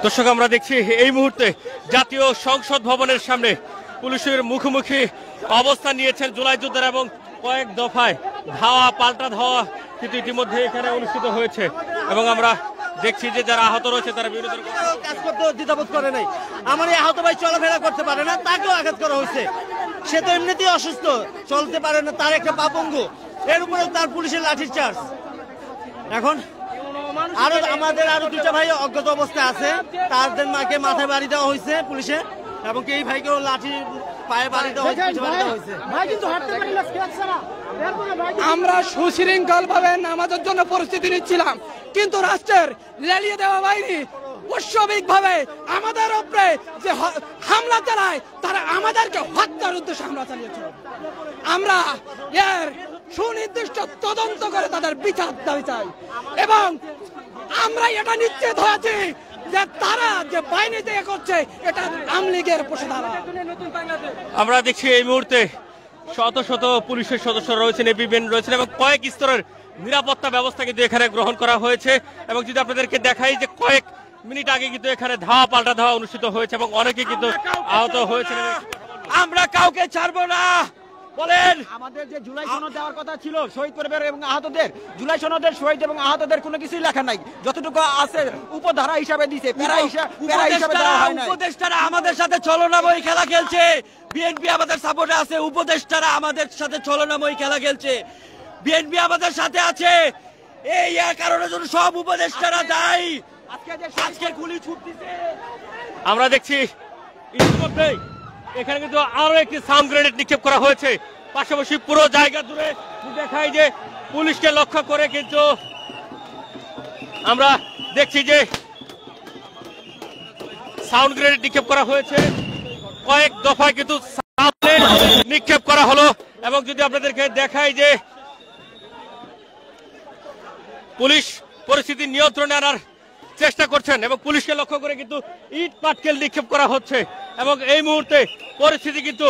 দর্শক, আমরা দেখছি এই মুহূর্তে জাতীয় সংসদ ভবনের সামনে পুলিশের মুখোমুখি অবস্থান নিয়েছেন জুলাই যোদ্ধারা এবং কয়েক দফায় ধাওয়া পাল্টা ধাওয়া কিন্তু ইতিমধ্যে এখানে অনুষ্ঠিত হয়েছে এবং আমরা দেখছি যে যারা আহত রয়েছে তারা বিভিন্ন কাজ করতে দ্বিধাবোধ করে নাই। আমার এই আহত ভাই চলাফেরা করতে পারে না, তাকেও আঘাত করা হয়েছে। সে তো এমনিতেই অসুস্থ, চলতে পারে না, তার একটা পা পঙ্গু, এর উপরে তার পুলিশের লাঠির চার্জ। এখন আমাদের আরো দুটা ভাই অজ্ঞাত অবস্থায় আছে, তাদের মাকে মাথায় বাড়ি দেওয়া হয়েছে পুলিশে এবং এই ভাইকেও লাঠি পায়ে বাড়ি দেওয়া হয়েছে। আমরা সুশৃঙ্খল ভাবে নামাজের জন্য প্রস্তুতি নিচ্ছিলাম, কিন্তু রাষ্ট্রের লেলিয়ে দেওয়া বাহিনী অস্বাভাবিক ভাবে আমাদের উপরে যে হামলা চালায়, তারা আমাদেরকে হত্যার উদ্দেশ্যে হামলা চালিয়েছিল। আমরা এর সুনির্দিষ্ট তদন্ত করে তাদের বিচার দাবি চাই এবং আমরা এটা নিশ্চিত হয়েছি যে তারা যে বাহিনী দিয়ে করছে এটা আওয়ামী লীগের প্রসারণা। আমরা দেখছি এই মুহূর্তে শত শত পুলিশের সদস্য রয়েছেন, এপিবিএন রয়েছেন এবং কয়েক স্তরের নিরাপত্তা ব্যবস্থা কিন্তু এখানে গ্রহণ করা হয়েছে। এবং যদি আপনাদেরকে দেখাই যে কয়েক মিনিট আগে কিন্তু এখানে ধাওয়া পাল্টা ধাওয়া অনুষ্ঠিত হয়েছে এবং অনেকে কিন্তু আহত হয়েছে। আমরা কাউকে ছাড়বো না। বলেন, আমাদের যে জুলাই সনদ দেওয়ার কথা ছিল শহীদ পরিবার এবং আহতদের, জুলাই সনদের শহীদ এবং আহতদের কোনো কিছুই লেখা নাই, যতটুকু আছে উপধারা হিসাবে দিয়েছে, প্যারা হিসাবে দেওয়া হয় না। উপদেষ্টারা আমাদের সাথে ছলনাময়ী খেলা খেলছে, বিএনপি আমাদের সাপোর্টে আছে, উপদেষ্টারা আমাদের সাথে ছলনাময়ী খেলা খেলছে, বিএনপি আমাদের সাথে আছে, এই কারণে জন্য সব উপদেষ্টারা দায়ী। আজকে গুলি ছুটতেছে আমরা দেখছি ইতিমধ্যেই এখানে কিন্তু আরো একটি সাউন্ড গ্রেনেড নিক্ষেপ করা হয়েছে। পাশাপাশি পুরো জায়গা জুড়ে দেখায় যে পুলিশকে লক্ষ্য করে কিন্তু আমরা দেখছি যে সাউন্ড গ্রেনেড নিক্ষেপ করা হয়েছে, কয়েক দফায় কিন্তু নিক্ষেপ করা হলো। এবং যদি আপনাদেরকে দেখাই যে পুলিশ পরিস্থিতি নিয়ন্ত্রণে আনার চেষ্টা করছেন এবং পুলিশকে লক্ষ্য করে কিন্তু ইট পাটকেল নিক্ষেপ করা হচ্ছে এবং এই মুহূর্তে পরিস্থিতি কিন্তু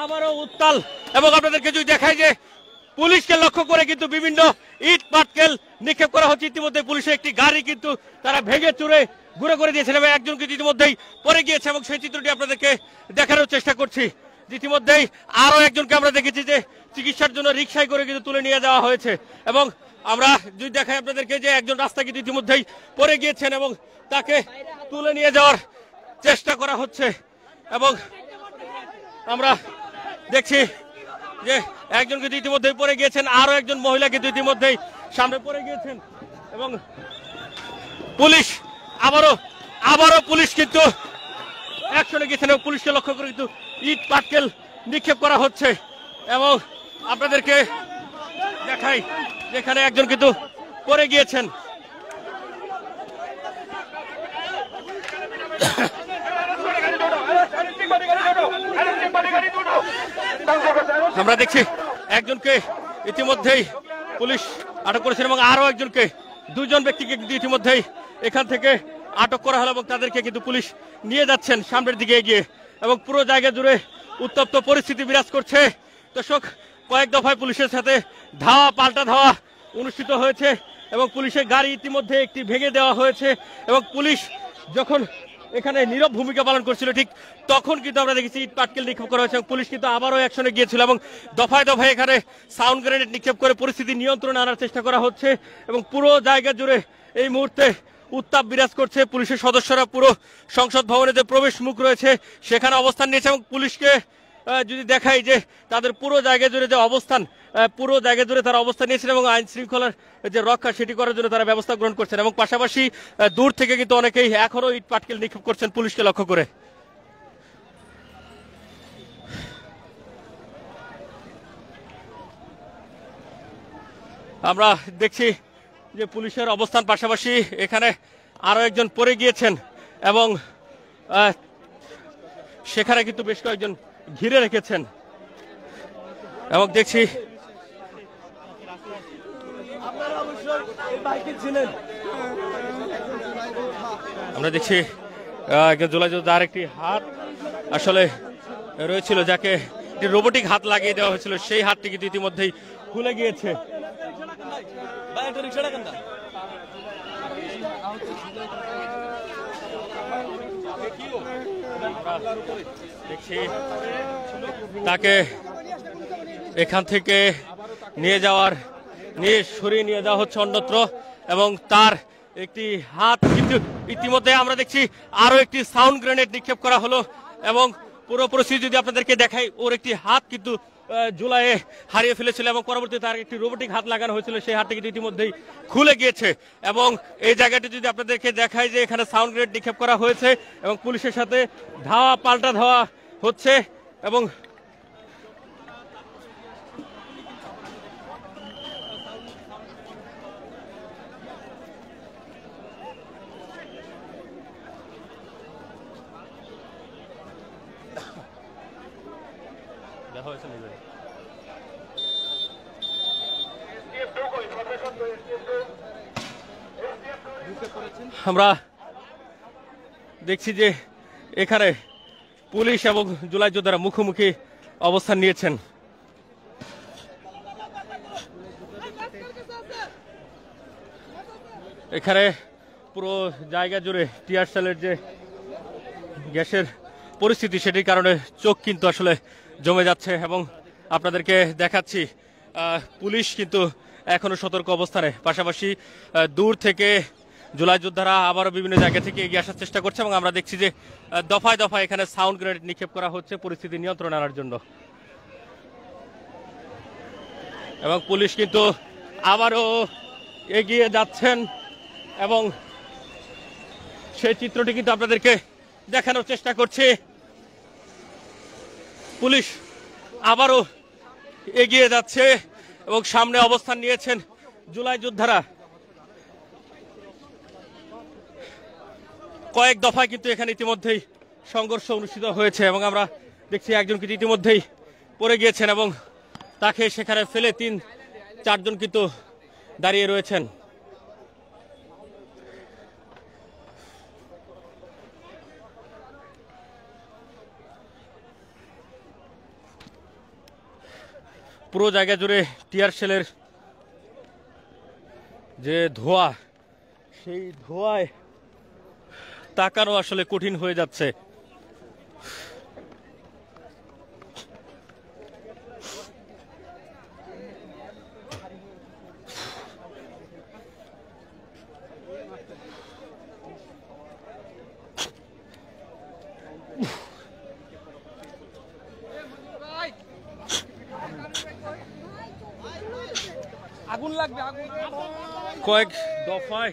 আবারও উত্তাল। এবং আপনাদেরকে যদি দেখাই যে পুলিশকে লক্ষ্য করে কিন্তু বিভিন্ন ইট পাটকেল নিক্ষেপ করা হচ্ছে। ইতিমধ্যে পুলিশের একটি গাড়ি কিন্তু তারা ভেঙে চুরে গুঁড়ো করে দিয়েছেন এবং একজন কিন্তু ইতিমধ্যেই পড়ে গিয়েছে এবং সেই চিত্রটি আপনাদেরকে দেখানোর চেষ্টা করছি। ইতিমধ্যেই আরো একজনকে আমরা দেখেছি যে চিকিৎসার জন্য রিক্সায় করে কিন্তু তুলে নিয়ে যাওয়া হয়েছে এবং আমরা যদি দেখাই আপনাদেরকে যে একজন রাস্তা কিন্তু ইতিমধ্যেই পড়ে গিয়েছেন এবং তাকে তুলে নিয়ে যাওয়ার চেষ্টা করা হচ্ছে। এবং আমরা দেখছি যে একজন কিন্তু ইতিমধ্যেই পড়ে গিয়েছেন, আরো একজন মহিলা কিন্তু ইতিমধ্যেই সামনে পড়ে গিয়েছেন এবং পুলিশ আবারও পুলিশ কিন্তু অ্যাকশনে গিয়েছেন এবং পুলিশকে লক্ষ্য করে কিন্তু ইট পাটকেল নিক্ষেপ করা হচ্ছে। এবং আপনাদেরকে দেখাই যেখানে একজন কিন্তু পড়ে গিয়েছেন। আমরা দেখছি একজনকে ইতিমধ্যেই পুলিশ আটক করেছেন এবং আরো একজনকে, দুজন ব্যক্তিকে কিন্তু ইতিমধ্যেই এখান থেকে আটক করা হলো এবং তাদেরকে কিন্তু পুলিশ নিয়ে যাচ্ছেন সামনের দিকে এগিয়ে এবং পুরো জায়গা জুড়ে উত্তপ্ত পরিস্থিতি বিরাজ করছে। দর্শক, কয়েক দফায় পুলিশের সাথে ধাওয়া পাল্টা ধাওয়া অনুষ্ঠিত হয়েছে এবং পুলিশের গাড়ি ইতিমধ্যে একটি ভেঙে দেওয়া হয়েছে এবং পুলিশ যখন এখানে নীরব ভূমিকা পালন করছিল ঠিক তখন কিন্তু আমরা দেখেছি ইট পাটকেল নিক্ষেপ করা হয়েছে এবং পুলিশ কিন্তু আবারও অ্যাকশনে গিয়েছিল এবং দফায় দফায় এখানে সাউন্ড গ্রেনেড নিক্ষেপ করে পরিস্থিতি নিয়ন্ত্রণে আনার চেষ্টা করা হচ্ছে এবং পুরো জায়গা জুড়ে এই মুহূর্তে উত্তাপ বিরাজ করছে। পুলিশের সদস্যরা পুরো সংসদ ভবনে যে প্রবেশ মুখ রয়েছে সেখানে অবস্থান নিয়েছে এবং পুলিশকে যদি দেখাই যে তাদের পুরো জায়গা জুড়ে যে অবস্থান, পুরো জায়গা জুড়ে তারা অবস্থান নিয়েছেন এবং আইন শৃঙ্খলার যে রক্ষা সেটি করার জন্য তারা ব্যবস্থা গ্রহণ করছেন এবং পাশাপাশি দূর থেকে কিন্তু অনেকেই এখনো ইট পাটকেল নিক্ষেপ করছেন পুলিশকে লক্ষ্য করে। আমরা দেখছি যে পুলিশের অবস্থান, পাশাপাশি এখানে আরো একজন পড়ে গিয়েছেন এবং সেখানে কিন্তু বেশ কয়েকজন ঘিরে রেখেছেন এবং দেখছি আমরা দেখছি জুলাই যোদ্ধার একটি হাত আসলে রয়েছিল, যাকে রোবোটিক হাত লাগিয়ে দেওয়া হয়েছিল, সেই হাতটি কিন্তু ইতিমধ্যেই খুলে গিয়েছে। দেখছি তাকে এখান থেকে নিয়ে সরিয়ে নিয়ে যাওয়া হচ্ছে অন্যত্র, এবং তার একটি হাত কিন্তু ইতিমধ্যে আমরা দেখছি আরো একটি সাউন্ড গ্রেনেড নিক্ষেপ করা হলো, এবং পুরো পরিস্থিতি যদি আপনাদেরকে দেখাই, ওর একটি হাত কিন্তু জুলাইয়ে হারিয়ে ফেলেছিল এবং পরবর্তীতে তার একটি রোবোটিক হাত লাগানো হয়েছিল, সেই হাতটি কিন্তু ইতিমধ্যেই খুলে গিয়েছে। এবং এই জায়গাটি যদি আপনাদেরকে দেখাই যে এখানে সাউন্ড গ্রেনেড নিক্ষেপ করা হয়েছে এবং পুলিশের সাথে পাল্টা ধাওয়া হচ্ছে, এবং আমরা দেখছি যে এখানে পুলিশ এবং জুলাই যোদ্ধারা মুখোমুখি অবস্থান নিয়েছেন। এখানে পুরো জায়গা জুড়ে টিয়ার সেলের যে গ্যাসের পরিস্থিতি, সেটির কারণে চোখ কিন্তু আসলে জমে যাচ্ছে, এবং আপনাদেরকে দেখাচ্ছি পুলিশ কিন্তু এখনো সতর্ক অবস্থানে, পাশাপাশি দূর থেকে জুলাই যোদ্ধারা আবারও বিভিন্ন জায়গা থেকে এগিয়ে আসার চেষ্টা করছে, এবং আমরা দেখছি যে দফায় দফায় এখানে সাউন্ড গ্রেনেড নিক্ষেপ করা হচ্ছে পরিস্থিতি নিয়ন্ত্রণে আনার জন্য, এবং পুলিশ কিন্তু আবারও এগিয়ে যাচ্ছেন, এবং সেই চিত্রটি কিন্তু আপনাদেরকে দেখানোর চেষ্টা করছি। পুলিশ আবারও এগিয়ে যাচ্ছে এবং সামনে অবস্থান নিয়েছেন জুলাই যোদ্ধারা। কয়েক দফায় কিন্তু এখানে ইতিমধ্যেই সংঘর্ষ অনুষ্ঠিত হয়েছে, এবং আমরা দেখছি একজন কিন্তু ইতিমধ্যেই পড়ে গিয়েছেন, এবং তাকে সেখানে ফেলে 3-4 জন কিন্তু দাঁড়িয়ে রয়েছেন। পুরো জায়গা জুড়ে টিয়ার সেলের যে ধোঁয়া, সেই ধোঁয়ায় তাকানো আসলে কঠিন হয়ে যাচ্ছে। আগুন লাগবে, আগুন। কয়েক দফায়